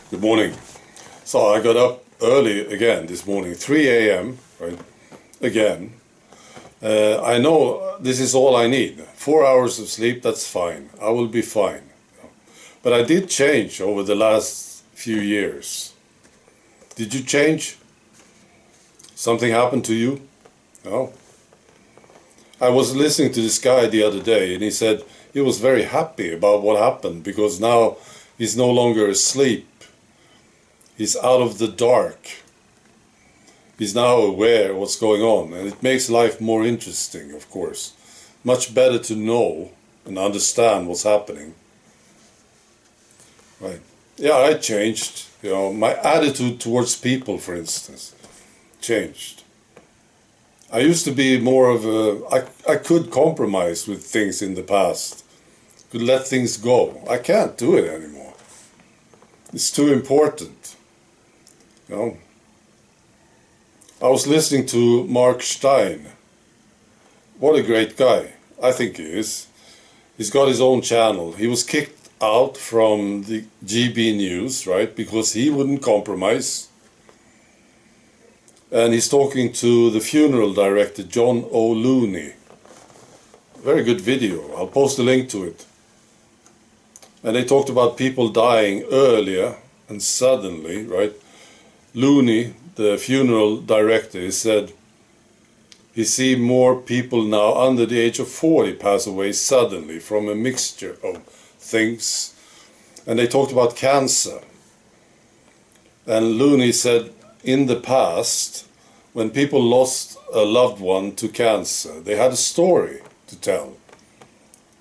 Good morning. So I got up early again this morning, 3 a.m., right? Again. I know this is all I need. 4 hours of sleep, that's fine. I will be fine. But I did change over the last few years. Did you change? Something happened to you? No? I was listening to this guy the other day, and he said he was very happy about what happened because now he's no longer asleep. He's out of the dark. He's now aware of what's going on, and it makes life more interesting, of course. Much better to know and understand what's happening. Right. Yeah, I changed. You know, my attitude towards people, for instance, changed. I used to be more of a... I could compromise with things in the past. Could let things go. I can't do it anymore. It's too important. You know, I was listening to Mark Steyn. What a great guy. I think he is. He's got his own channel. He was kicked out from the GB News, right, because he wouldn't compromise. And he's talking to the funeral director, John O'Looney. Very good video. I'll post a link to it. And they talked about people dying earlier and suddenly, right? Looney, the funeral director, he said he see more people now under the age of 40 pass away suddenly from a mixture of things. And they talked about cancer. And Looney said in the past, when people lost a loved one to cancer, they had a story to tell.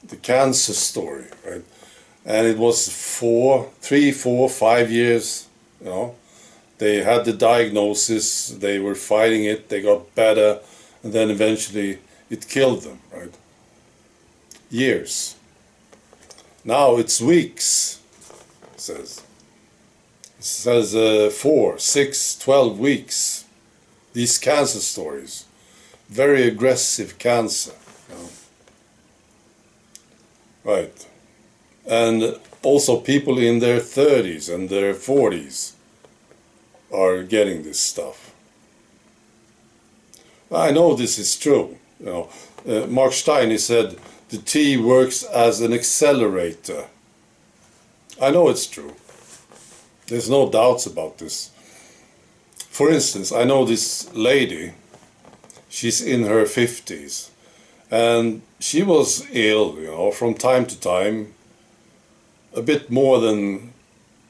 The cancer story, right? And it was 3, 4, 5 years, you know. They had the diagnosis, they were fighting it, they got better, and then eventually it killed them, right? Years. Now it's weeks, it says. It says 4, 6, 12 weeks. These cancer stories. Very aggressive cancer. You know? Right. And also people in their 30s and their 40s are getting this stuff. I know this is true. You know, Mark Steyn, he said the tea works as an accelerator. I know it's true. There's no doubts about this. For instance, I know this lady, she's in her 50s, and she was ill, you know, from time to time, a bit more than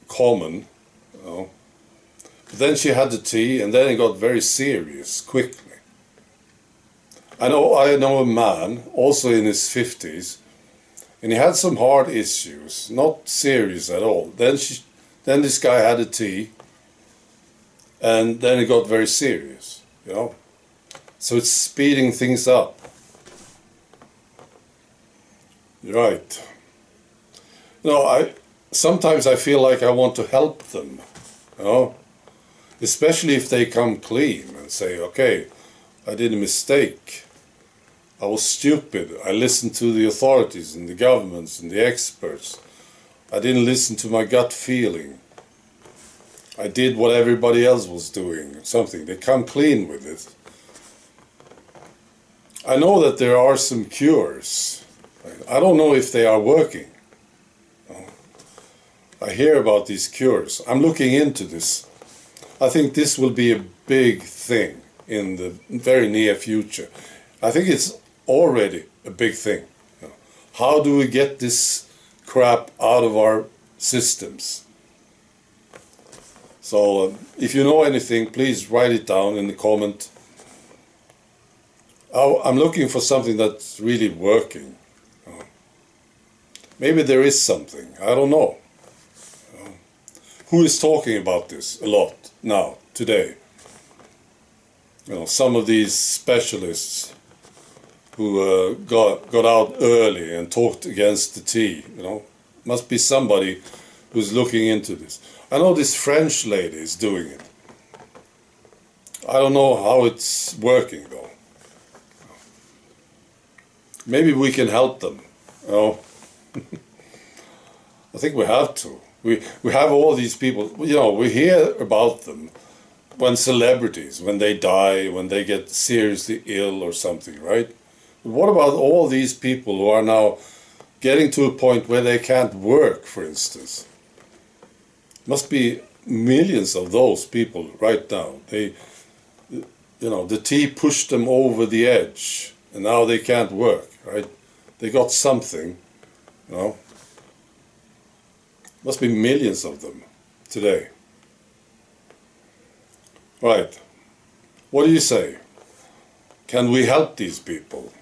common, you know. But then she had the tea, and then it got very serious quickly. I know a man, also in his 50s, and he had some heart issues, not serious at all. Then this guy had a tea, and then it got very serious, you know. So it's speeding things up. Right. You know, sometimes I feel like I want to help them, you know. Especially if they come clean and say, okay, I did a mistake. I was stupid. I listened to the authorities and the governments and the experts. I didn't listen to my gut feeling. I did what everybody else was doing, something. They come clean with it. I know that there are some cures. I don't know if they are working. I hear about these cures. I'm looking into this. I think this will be a big thing in the very near future. I think it's already a big thing. How do we get this crap out of our systems? So if you know anything, please write it down in the comment. I'm looking for something that's really working. Maybe there is something. I don't know. Who is talking about this a lot now, today? You know, some of these specialists who got out early and talked against the tea, you know. Must be somebody who's looking into this. I know this French lady is doing it. I don't know how it's working though. Maybe we can help them, you know. I think we have to. We have all these people, you know, we hear about them when celebrities, when they die, when they get seriously ill or something, right? But what about all these people who are now getting to a point where they can't work, for instance? Must be millions of those people right now. They, you know, the tea pushed them over the edge, and now they can't work, right? They got something, you know. Must be millions of them today. Right. What do you say? Can we help these people?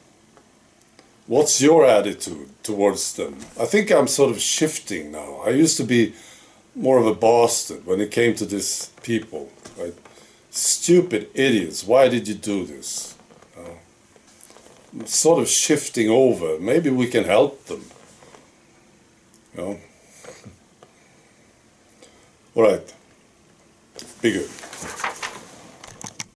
What's your attitude towards them? I think I'm sort of shifting now. I used to be more of a bastard when it came to these people, right? Stupid idiots, why did you do this? I'm sort of shifting over. Maybe we can help them. You know? All right. Be good.